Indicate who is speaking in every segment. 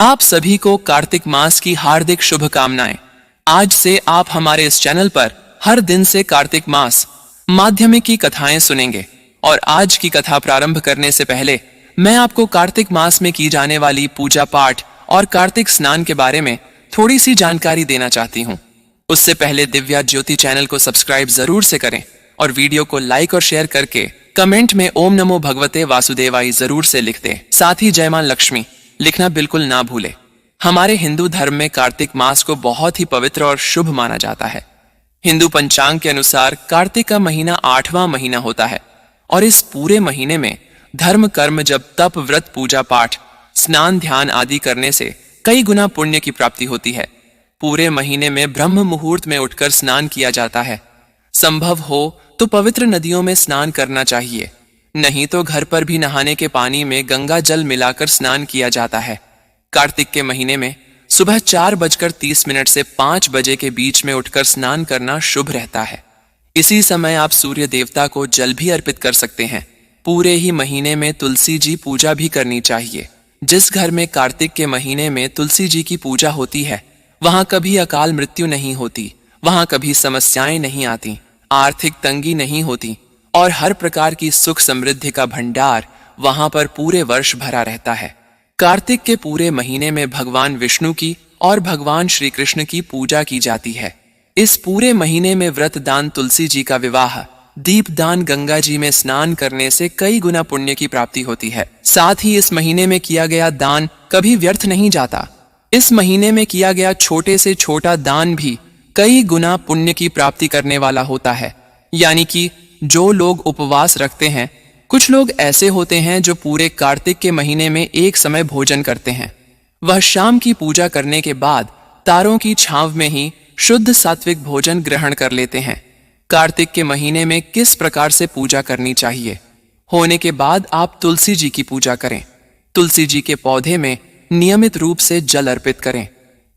Speaker 1: आप सभी को कार्तिक मास की हार्दिक शुभकामनाएं। आज से आप हमारे इस चैनल पर हर दिन से कार्तिक मास माध्यमिक की कथाएं सुनेंगे। और आज की कथा प्रारंभ करने से पहले मैं आपको कार्तिक मास में की जाने वाली पूजा पाठ और कार्तिक स्नान के बारे में थोड़ी सी जानकारी देना चाहती हूँ। उससे पहले दिव्या ज्योति चैनल को सब्सक्राइब जरूर से करें और वीडियो को लाइक और शेयर करके कमेंट में ओम नमो भगवते वासुदेवाय जरूर से लिख दें। साथ ही जय मां लक्ष्मी लिखना बिल्कुल ना भूले। हमारे हिंदू धर्म में कार्तिक मास को बहुत ही पवित्र और शुभ माना जाता है। हिंदू पंचांग के अनुसार कार्तिक का महीना 8वां महीना होता है और इस पूरे महीने में धर्म कर्म जब तप व्रत पूजा पाठ स्नान ध्यान आदि करने से कई गुना पुण्य की प्राप्ति होती है। पूरे महीने में ब्रह्म मुहूर्त में उठकर स्नान किया जाता है। संभव हो तो पवित्र नदियों में स्नान करना चाहिए, नहीं तो घर पर भी नहाने के पानी में गंगा जल मिलाकर स्नान किया जाता है। कार्तिक के महीने में सुबह 4:30 से 5 बजे के बीच में उठकर स्नान करना शुभ रहता है। इसी समय आप सूर्य देवता को जल भी अर्पित कर सकते हैं। पूरे ही महीने में तुलसी जी पूजा भी करनी चाहिए। जिस घर में कार्तिक के महीने में तुलसी जी की पूजा होती है वहां कभी अकाल मृत्यु नहीं होती, वहां कभी समस्याएं नहीं आती, आर्थिक तंगी नहीं होती और हर प्रकार की सुख समृद्धि का भंडार वहां पर पूरे वर्ष भरा रहता है। कार्तिक के पूरे महीने में भगवान विष्णु की और भगवान श्री कृष्ण की पूजा की जाती है। इस पूरे महीने में व्रत दान, तुलसी जी का विवाह, दीप दान, गंगा जी में स्नान करने से कई गुना पुण्य की प्राप्ति होती है। साथ ही इस महीने में किया गया दान कभी व्यर्थ नहीं जाता। इस महीने में किया गया छोटे से छोटा दान भी कई गुना पुण्य की प्राप्ति करने वाला होता है। यानी कि जो लोग उपवास रखते हैं, कुछ लोग ऐसे होते हैं जो पूरे कार्तिक के महीने में एक समय भोजन करते हैं। वह शाम की पूजा करने के बाद तारों की छांव में ही शुद्ध सात्विक भोजन ग्रहण कर लेते हैं। कार्तिक के महीने में किस प्रकार से पूजा करनी चाहिए? होने के बाद आप तुलसी जी की पूजा करें। तुलसी जी के पौधे में नियमित रूप से जल अर्पित करें।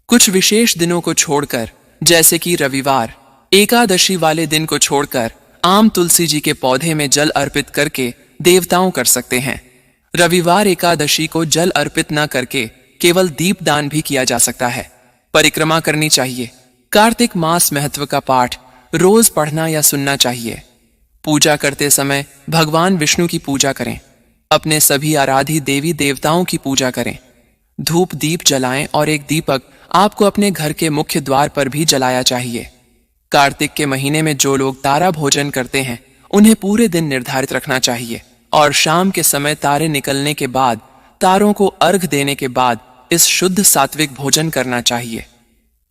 Speaker 1: कुछ विशेष दिनों को छोड़कर, जैसे कि रविवार, एकादशी वाले दिन को छोड़कर आम तुलसी जी के पौधे में जल अर्पित करके देवताओं कर सकते हैं। रविवार एकादशी को जल अर्पित न करके केवल दीप दान भी किया जा सकता है। परिक्रमा करनी चाहिए। कार्तिक मास महत्व का पाठ रोज पढ़ना या सुनना चाहिए। पूजा करते समय भगवान विष्णु की पूजा करें। अपने सभी आराधी देवी देवताओं की पूजा करें। धूप दीप जलाएं और एक दीपक आपको अपने घर के मुख्य द्वार पर भी जलाया चाहिए। कार्तिक के महीने में जो लोग तारा भोजन करते हैं उन्हें पूरे दिन निर्धारित रखना चाहिए और शाम के समय तारे निकलने के बाद तारों को अर्घ देने के बाद इस शुद्ध सात्विक भोजन करना चाहिए।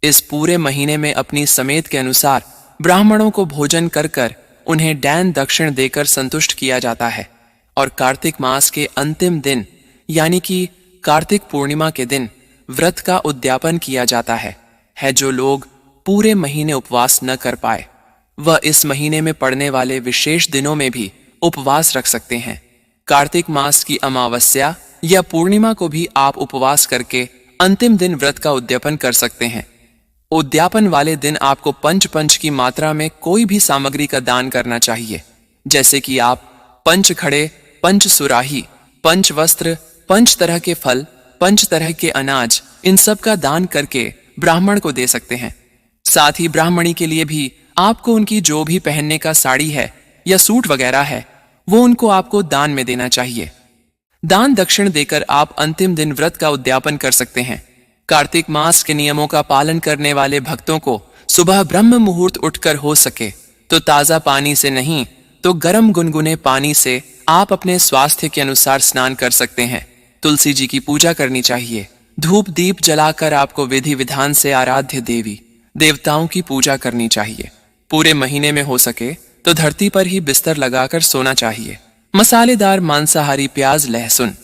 Speaker 1: इस पूरे महीने में अपनी समेत के अनुसार ब्राह्मणों को भोजन कर कर उन्हें डैन दक्षिण देकर संतुष्ट किया जाता है। और कार्तिक मास के अंतिम दिन यानी कि कार्तिक पूर्णिमा के दिन व्रत का उद्यापन किया जाता है। जो लोग पूरे महीने उपवास न कर पाए वह इस महीने में पड़ने वाले विशेष दिनों में भी उपवास रख सकते हैं। कार्तिक मास की अमावस्या या पूर्णिमा को भी आप उपवास करके अंतिम दिन व्रत का उद्यापन कर सकते हैं। उद्यापन वाले दिन आपको पंच की मात्रा में कोई भी सामग्री का दान करना चाहिए, जैसे कि आप पंच खड़े, पंच सुराही, पंच वस्त्र, 5 तरह के फल, 5 तरह के अनाज, इन सब का दान करके ब्राह्मण को दे सकते हैं। साथ ही ब्राह्मणी के लिए भी आपको उनकी जो भी पहनने का साड़ी है या सूट वगैरह है वो उनको आपको दान में देना चाहिए। दान दक्षिण देकर आप अंतिम दिन व्रत का उद्यापन कर सकते हैं। कार्तिक मास के नियमों का पालन करने वाले भक्तों को सुबह ब्रह्म मुहूर्त उठकर हो सके तो ताजा पानी से नहीं तो गर्म गुनगुने पानी से आप अपने स्वास्थ्य के अनुसार स्नान कर सकते हैं। तुलसी जी की पूजा करनी चाहिए। धूप दीप जलाकर आपको विधि विधान से आराध्य देवी देवताओं की पूजा करनी चाहिए। पूरे महीने में हो सके तो धरती पर ही बिस्तर लगाकर सोना चाहिए। मसालेदार मांसाहारी प्याज, लहसुन,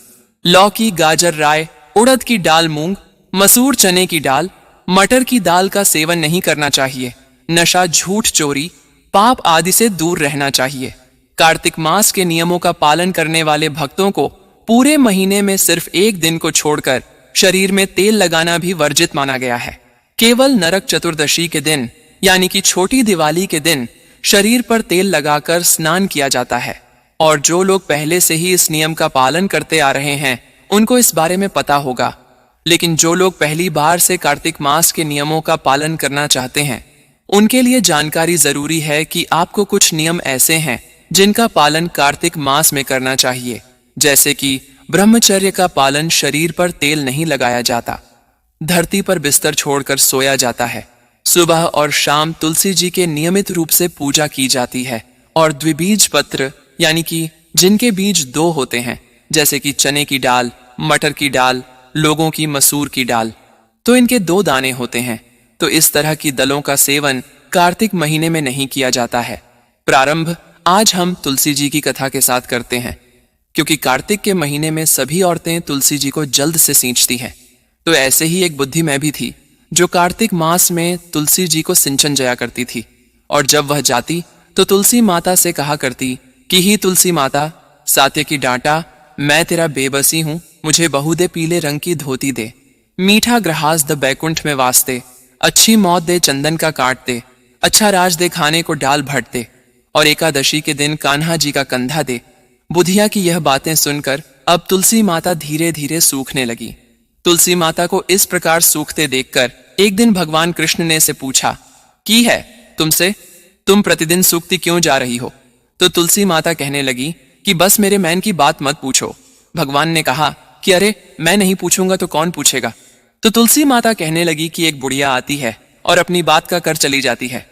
Speaker 1: लौकी, गाजर, राय, उड़द की दाल, मूंग, मसूर, चने की दाल, मटर की दाल का सेवन नहीं करना चाहिए। नशा, झूठ, चोरी, पाप आदि से दूर रहना चाहिए। कार्तिक मास के नियमों का पालन करने वाले भक्तों को पूरे महीने में सिर्फ एक दिन को छोड़कर शरीर में तेल लगाना भी वर्जित माना गया है। केवल नरक चतुर्दशी के दिन यानी कि छोटी दिवाली के दिन शरीर पर तेल लगाकर स्नान किया जाता है। और जो लोग पहले से ही इस नियम का पालन करते आ रहे हैं उनको इस बारे में पता होगा। लेकिन जो लोग पहली बार से कार्तिक मास के नियमों का पालन करना चाहते हैं, उनके लिए जानकारी जरूरी है कि आपको कुछ नियम ऐसे हैं जिनका पालन कार्तिक मास में करना चाहिए, जैसे कि ब्रह्मचर्य का पालन, शरीर पर तेल नहीं लगाया जाता, धरती पर बिस्तर छोड़कर सोया जाता है, सुबह और शाम तुलसी जी के नियमित रूप से पूजा की जाती है, और द्विबीज पत्र यानी कि जिनके बीज दो होते हैं, जैसे कि चने की दाल, मटर की दाल, लोगों की मसूर की दाल, तो इनके दो दाने होते हैं। तो इस तरह की दलों का सेवन कार्तिक महीने में नहीं किया जाता है। प्रारंभ आज हम तुलसी जी की कथा के साथ करते हैं, क्योंकि कार्तिक के महीने में सभी औरतें तुलसी जी को जल्द से सींचती हैं। तो ऐसे ही एक बुद्धि मैं भी थी जो कार्तिक मास में तुलसी जी को सिंचन जाया करती थी, और जब वह जाती तो तुलसी माता से कहा करती कि ही तुलसी माता, सात्य की डांटा, मैं तेरा बेबसी हूं, मुझे बहू दे पीले रंग की धोती दे, मीठा ग्रहास द बैकुंठ में वास्ते, अच्छी मौत दे चंदन का काट दे, अच्छा राज दे खाने को डाल भट दे, और एकादशी के दिन कान्हा जी का कंधा दे। बुधिया की यह बातें सुनकर अब तुलसी माता धीरे धीरे सूखने लगी। तुलसी माता को इस प्रकार सूखते देखकर एक दिन भगवान कृष्ण ने से पूछा, की है तुमसे, तुम प्रतिदिन सूखती क्यों जा रही हो? तो तुलसी माता कहने लगी कि बस मेरे मैन की बात मत पूछो। भगवान ने कहा कि अरे मैं नहीं पूछूंगा तो कौन पूछेगा? तो तुलसी माता कहने लगी कि एक बुढ़िया आती है और अपनी बात का कर चली जाती है,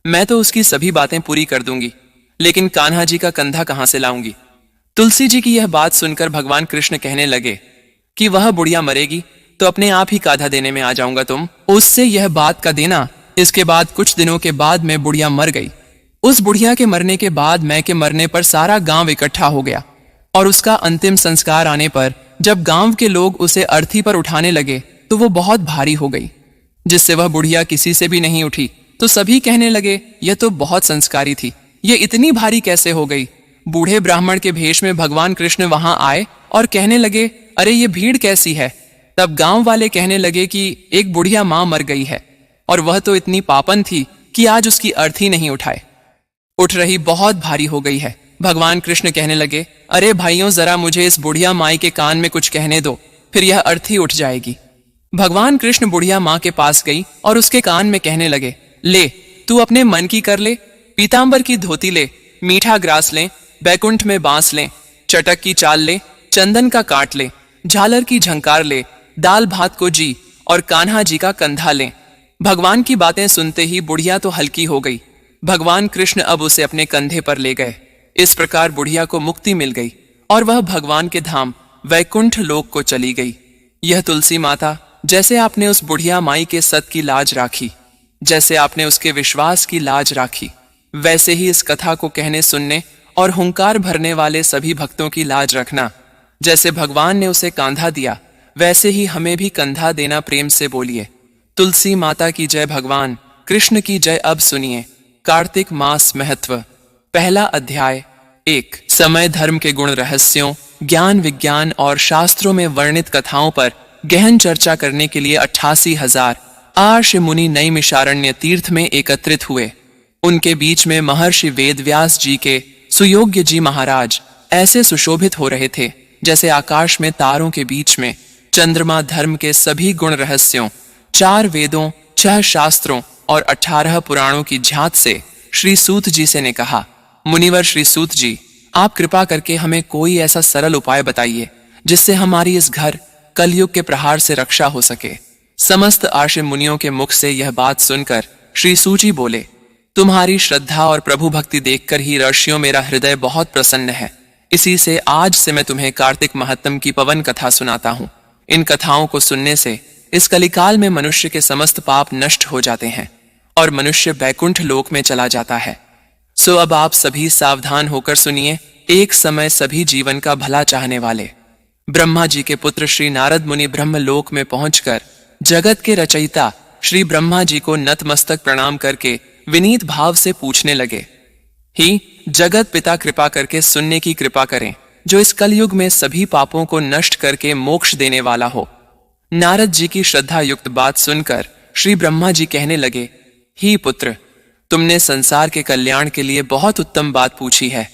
Speaker 1: मैं तो उसकी सभी बातें पूरी कर दूंगी, लेकिन कान्हा जी का कंधा कहां से लाऊंगी? तुलसी जी की यह बात सुनकर भगवान कृष्ण कहने लगे कि वह बुढ़िया मरेगी तो अपने आप ही काधा देने में आ जाऊंगा, तुम उससे यह बात का देना। इसके बाद कुछ दिनों के बाद में बुढ़िया मर गई। उस बुढ़िया के मरने के बाद मैं के मरने पर सारा गांव इकट्ठा हो गया, और उसका अंतिम संस्कार आने पर जब गांव के लोग उसे अर्थी पर उठाने लगे तो वो बहुत भारी हो गई, जिससे वह बुढ़िया किसी से भी नहीं उठी। तो सभी कहने लगे यह तो बहुत संस्कारी थी, ये इतनी भारी कैसे हो गई? बूढ़े ब्राह्मण के भेष में भगवान कृष्ण वहां आए और कहने लगे, अरे ये भीड़ कैसी है? तब गांव वाले कहने लगे कि एक बुढ़िया मां मर गई है, और वह तो इतनी पापन थी कि आज उसकी अर्थी नहीं उठ रही, बहुत भारी हो गई है। भगवान कृष्ण कहने लगे, अरे भाइयों, जरा मुझे इस बुढ़िया माई के कान में कुछ कहने दो, फिर यह अर्थी उठ जाएगी। भगवान कृष्ण बुढ़िया मां के पास गई और उसके कान में कहने लगे, ले तू अपने मन की कर ले, पीतांबर की धोती ले, मीठा ग्रास ले, बैकुंठ में बांस ले, चटक की चाल ले, चंदन का काट ले, झालर की झंकार ले, दाल भात को जी, और कान्हा जी का कंधा ले। भगवान की बातें सुनते ही बुढ़िया तो हल्की हो गई। भगवान कृष्ण अब उसे अपने कंधे पर ले गए। इस प्रकार बुढ़िया को मुक्ति मिल गई और वह भगवान के धाम वैकुंठ लोक को चली गई। यह तुलसी माता, जैसे आपने उस बुढ़िया माई के सत की लाज राखी, जैसे आपने उसके विश्वास की लाज राखी, वैसे ही इस कथा को कहने सुनने और हुंकार भरने वाले सभी भक्तों की लाज रखना। जैसे भगवान ने उसे कांधा दिया, वैसे ही हमें भी कंधा देना। प्रेम से बोलिए, तुलसी माता की जय, भगवान कृष्ण की जय। अब सुनिए कार्तिक मास महत्व। पहला अध्याय। 1। समय, धर्म के गुण, रहस्यों, ज्ञान, विज्ञान और शास्त्रों में वर्णित कथाओं पर गहन चर्चा करने के लिए 88,000 आर्ष मुनि नैमिषारण्य तीर्थ में एकत्रित हुए। उनके बीच में महर्षि वेदव्यास जी के सुयोग्य जी महाराज ऐसे सुशोभित हो रहे थे जैसे आकाश में तारों के बीच में चंद्रमा। धर्म के सभी गुण, रहस्यों, 4 वेदों, 6 शास्त्रों और 18 पुराणों की झांत से श्री सूत जी से ने कहा, मुनिवर श्री सूत जी, आप कृपा करके हमें कोई ऐसा सरल उपाय बताइए जिससे हमारी इस घर कलयुग के प्रहार से रक्षा हो सके। समस्त आर्षि मुनियों के मुख से यह बात सुनकर श्री सूची बोले, तुम्हारी श्रद्धा और प्रभु भक्ति देखकर ही ऋषियों मेरा हृदय बहुत प्रसन्न है। इसी से आज से मैं तुम्हें कार्तिक महात्म की पवन कथा सुनाता हूँ। इन कथाओं को सुनने से इस कलिकाल में मनुष्य के समस्त पाप नष्ट हो जाते हैं और मनुष्य बैकुंठ लोक में चला जाता है। सो अब आप सभी सावधान होकर सुनिए। एक समय सभी जीवन का भला चाहने वाले ब्रह्मा जी के पुत्र श्री नारद मुनि ब्रह्मलोक में पहुंचकर जगत के रचयिता श्री ब्रह्मा जी को नतमस्तक प्रणाम करके विनीत भाव से पूछने लगे, ही जगत पिता, कृपा करके सुनने की कृपा करें, जो इस कलयुग में सभी पापों को नष्ट करके मोक्ष देने वाला हो। नारद जी की श्रद्धा युक्त बात सुनकर श्री ब्रह्मा जी कहने लगे, ही पुत्र, तुमने संसार के कल्याण के लिए बहुत उत्तम बात पूछी है।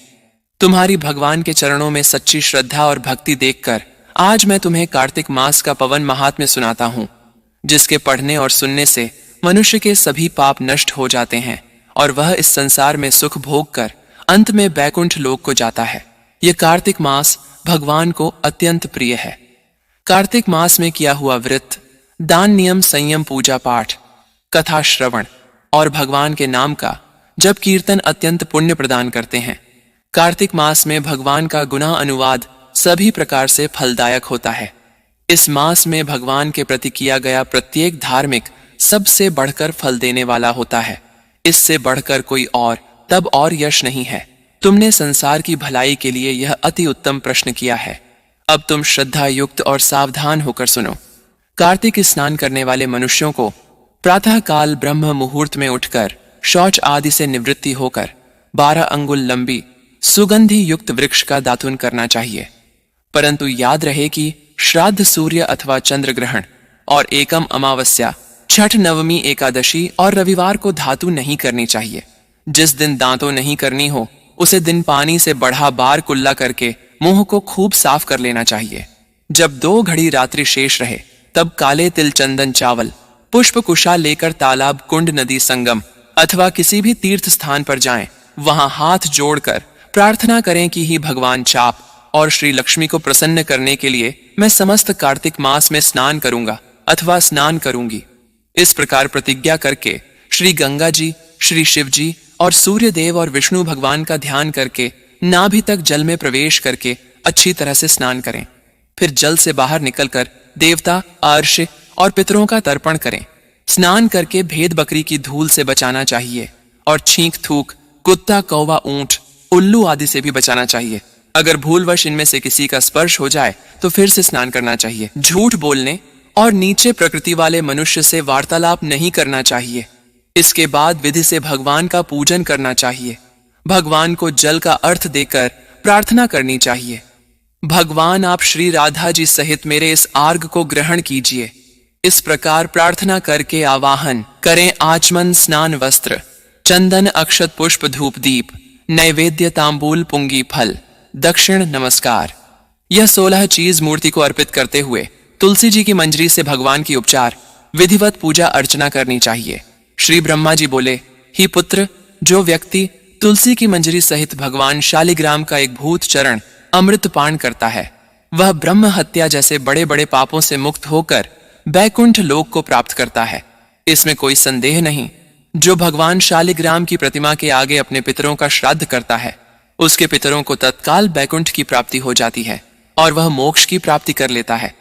Speaker 1: तुम्हारी भगवान के चरणों में सच्ची श्रद्धा और भक्ति देखकर आज मैं तुम्हें कार्तिक मास का पवन महात्म्य सुनाता हूँ, जिसके पढ़ने और सुनने से मनुष्य के सभी पाप नष्ट हो जाते हैं और वह इस संसार में सुख भोग कर अंत में बैकुंठ लोक को जाता है। यह कार्तिक मास भगवान को अत्यंत प्रिय है। कार्तिक मास में किया हुआ व्रत, दान, नियम, संयम, पूजा पाठ, कथा श्रवण और भगवान के नाम का जब कीर्तन अत्यंत पुण्य प्रदान करते हैं। कार्तिक मास में भगवान का गुनाह अनुवाद सभी प्रकार से फलदायक होता है। इस मास में भगवान के प्रति किया गया प्रत्येक धार्मिक सबसे बढ़कर फल देने वाला होता है। इससे बढ़कर कोई और तब और यश नहीं है। तुमने संसार की भलाई के लिए यह अति उत्तम प्रश्न किया है। अब तुम श्रद्धा युक्त और सावधान होकर सुनो। कार्तिक स्नान करने वाले मनुष्यों को प्रातः काल ब्रह्म मुहूर्त में उठकर शौच आदि से निवृत्ति होकर 12 अंगुल लंबी सुगंधि युक्त वृक्ष का दातुन करना चाहिए। परंतु याद रहे कि श्राद्ध, सूर्य अथवा चंद्र ग्रहण और एकम अमावस्या, छठ, नवमी, एकादशी और रविवार को धातु नहीं करनी चाहिए। जिस दिन दांतों नहीं करनी हो उसे दिन पानी से बढ़ा बार कुल्ला करके मुंह को खूब साफ कर लेना चाहिए। जब 2 घड़ी रात्रि शेष रहे तब काले तिल, चंदन, चावल, पुष्प, कुशा लेकर तालाब, कुंड, नदी, संगम अथवा किसी भी तीर्थ स्थान पर जाएं। वहां हाथ जोड़कर प्रार्थना करें कि ही भगवान चाप और श्री लक्ष्मी को प्रसन्न करने के लिए मैं समस्त कार्तिक मास में स्नान करूंगा अथवा स्नान करूंगी। इस प्रकार प्रतिज्ञा करके श्री गंगा जी, श्री शिव जी और सूर्य देव और विष्णु भगवान का ध्यान करके नाभि तक जल में प्रवेश करके अच्छी तरह से स्नान करें। फिर जल से बाहर निकलकर देवता, अर्श और पितरों का तर्पण करें। स्नान करके भेद बकरी की धूल से बचाना चाहिए और छींक थूक, कुत्ता, कौवा, ऊंट, उल्लू आदि से भी बचाना चाहिए। अगर भूलवश इनमें से किसी का स्पर्श हो जाए तो फिर से स्नान करना चाहिए। झूठ बोलने और नीचे प्रकृति वाले मनुष्य से वार्तालाप नहीं करना चाहिए। इसके बाद विधि से भगवान का पूजन करना चाहिए। भगवान को जल का अर्थ देकर प्रार्थना करनी चाहिए। भगवान, आप श्री राधा जी सहित मेरे इस आर्घ को ग्रहण कीजिए। इस प्रकार प्रार्थना करके आवाहन करें आचमन, स्नान, वस्त्र, चंदन, अक्षत, पुष्प, धूप, दीप, नैवेद्य, तांबूल, पुंगी, फल, दक्षिण, नमस्कार। यह 16 चीज मूर्ति को अर्पित करते हुए तुलसी जी की मंजरी से भगवान की उपचार विधिवत पूजा अर्चना करनी चाहिए। श्री ब्रह्मा जी बोले, ही पुत्र, जो व्यक्ति तुलसी की मंजरी सहित भगवान शालिग्राम का एक भूत चरण अमृत पान करता है, वह ब्रह्म हत्या जैसे बड़े बड़े पापों से मुक्त होकर बैकुंठ लोक को प्राप्त करता है। इसमें कोई संदेह नहीं। जो भगवान शालिग्राम की प्रतिमा के आगे अपने पितरों का श्राद्ध करता है, उसके पितरों को तत्काल बैकुंठ की प्राप्ति हो जाती है और वह मोक्ष की प्राप्ति कर लेता है।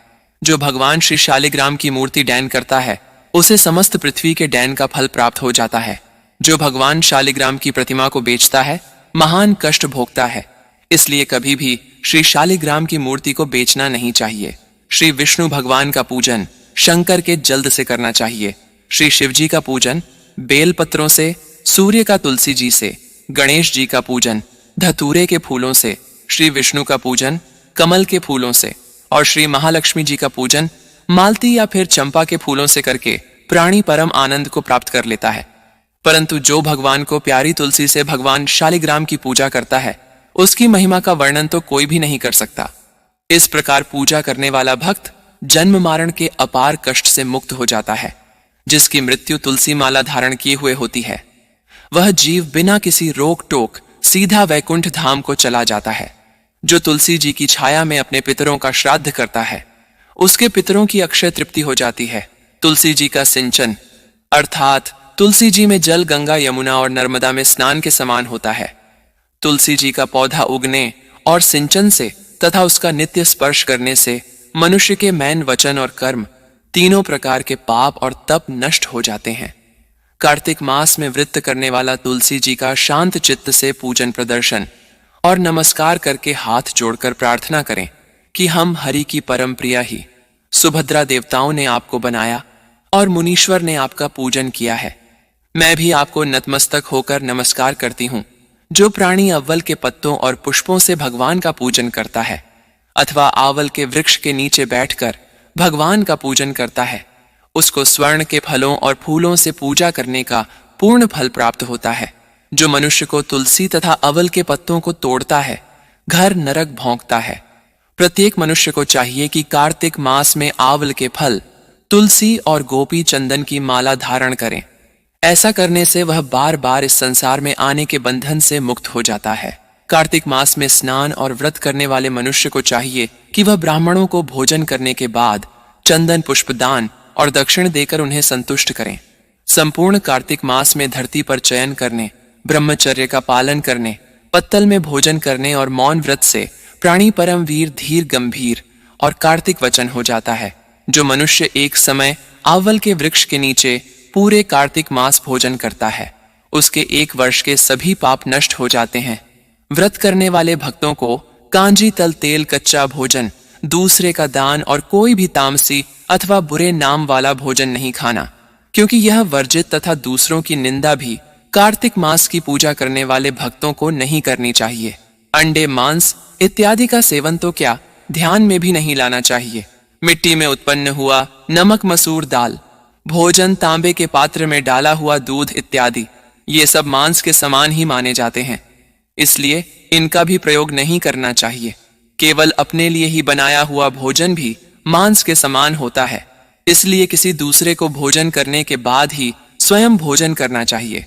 Speaker 1: जो भगवान श्री शालिग्राम की मूर्ति डैन करता है, उसे समस्त पृथ्वी के डैन का फल प्राप्त हो जाता है। जो भगवान शालिग्राम की प्रतिमा को बेचता है, महान कष्ट भोगता है। इसलिए कभी भी श्री शालिग्राम की मूर्ति को बेचना नहीं चाहिए। श्री विष्णु भगवान का पूजन शंकर के जल्द से करना चाहिए। श्री शिव जी का पूजन बेल पत्रों से, सूर्य का तुलसी जी से, गणेश जी का पूजन धतूरे के फूलों से, श्री विष्णु का पूजन कमल के फूलों से और श्री महालक्ष्मी जी का पूजन मालती या फिर चंपा के फूलों से करके प्राणी परम आनंद को प्राप्त कर लेता है। परंतु जो भगवान को प्यारी तुलसी से भगवान शालिग्राम की पूजा करता है, उसकी महिमा का वर्णन तो कोई भी नहीं कर सकता। इस प्रकार पूजा करने वाला भक्त जन्म मारण के अपार कष्ट से मुक्त हो जाता है। जिसकी मृत्यु तुलसी माला धारण किए हुए होती है, वह जीव बिना किसी रोक टोक सीधा वैकुंठ धाम को चला जाता है। जो तुलसी जी की छाया में अपने पितरों का श्राद्ध करता है, उसके पितरों की अक्षय तृप्ति हो जाती है। तुलसी जी का सिंचन अर्थात तुलसी जी में जल गंगा, यमुना और नर्मदा में स्नान के समान होता है। तुलसी जी का पौधा उगने और सिंचन से तथा उसका नित्य स्पर्श करने से मनुष्य के मैन, वचन और कर्म तीनों प्रकार के पाप और तप नष्ट हो जाते हैं। कार्तिक मास में व्रत करने वाला तुलसी जी का शांत चित्त से पूजन, प्रदर्शन और नमस्कार करके हाथ जोड़कर प्रार्थना करें कि हम हरि की परम प्रिया ही सुभद्रा देवताओं ने आपको बनाया और मुनीश्वर ने आपका पूजन किया है। मैं भी आपको नतमस्तक होकर नमस्कार करती हूँ। जो प्राणी अव्वल के पत्तों और पुष्पों से भगवान का पूजन करता है अथवा आवल के वृक्ष के नीचे बैठकर भगवान का पूजन करता है, उसको स्वर्ण के फलों और फूलों से पूजा करने का पूर्ण फल प्राप्त होता है। जो मनुष्य को तुलसी तथा अवल के पत्तों को तोड़ता है, घर नरक भोंकता है। प्रत्येक मनुष्य को चाहिए कि कार्तिक मास में आंवल के फल, तुलसी और गोपी चंदन की माला धारण करें। ऐसा करने से वह बार बार इस संसार में आने के बंधन से मुक्त हो जाता है। कार्तिक मास में स्नान और व्रत करने वाले मनुष्य को चाहिए कि वह ब्राह्मणों को भोजन करने के बाद चंदन पुष्पदान और दक्षिण देकर उन्हें संतुष्ट करें। संपूर्ण कार्तिक मास में धरती पर चयन करने, ब्रह्मचर्य का पालन करने, पत्तल में भोजन करने और मौन व्रत से प्राणी परमवीर, धीर, गंभीर और कार्तिक वचन हो जाता है। जो मनुष्य एक समय आंवल के वृक्ष के नीचे पूरे कार्तिक मास भोजन करता है, उसके 1 वर्ष के सभी पाप नष्ट हो जाते हैं। व्रत करने वाले भक्तों को कांजी तल तेल, कच्चा भोजन, दूसरे का दान और कोई भी तामसी अथवा बुरे नाम वाला भोजन नहीं खाना, क्योंकि यह वर्जित तथा दूसरों की निंदा भी कार्तिक मास की पूजा करने वाले भक्तों को नहीं करनी चाहिए। अंडे, मांस इत्यादि का सेवन तो क्या, ध्यान में भी नहीं लाना चाहिए। मिट्टी में उत्पन्न हुआ नमक, मसूर दाल, भोजन, तांबे के पात्र में डाला हुआ दूध इत्यादि, ये सब मांस के समान ही माने जाते हैं, इसलिए इनका भी प्रयोग नहीं करना चाहिए। केवल अपने लिए ही बनाया हुआ भोजन भी मांस के समान होता है, इसलिए किसी दूसरे को भोजन करने के बाद ही स्वयं भोजन करना चाहिए।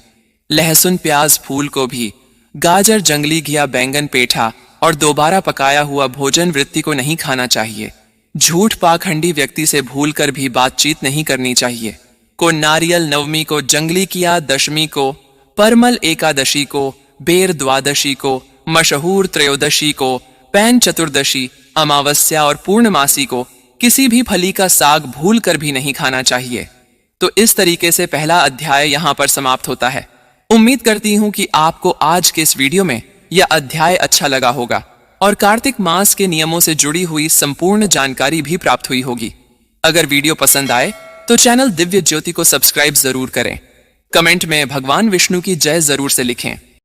Speaker 1: लहसुन, प्याज, फूल को भी, गाजर, जंगली घिया, बैंगन, पेठा और दोबारा पकाया हुआ भोजन वृत्ति को नहीं खाना चाहिए। झूठ पाखंडी व्यक्ति से भूलकर भी बातचीत नहीं करनी चाहिए। को नारियल नवमी को, जंगली किया दशमी को, परमल एकादशी को, बेर द्वादशी को, मशहूर त्रयोदशी को, पैन चतुर्दशी, अमावस्या और पूर्णमासी को किसी भी फली का साग भूल कर भी नहीं खाना चाहिए। तो इस तरीके से पहला अध्याय यहाँ पर समाप्त होता है। उम्मीद करती हूँ कि आपको आज के इस वीडियो में यह अध्याय अच्छा लगा होगा और कार्तिक मास के नियमों से जुड़ी हुई संपूर्ण जानकारी भी प्राप्त हुई होगी। अगर वीडियो पसंद आए तो चैनल दिव्य ज्योति को सब्सक्राइब जरूर करें। कमेंट में भगवान विष्णु की जय जरूर से लिखें।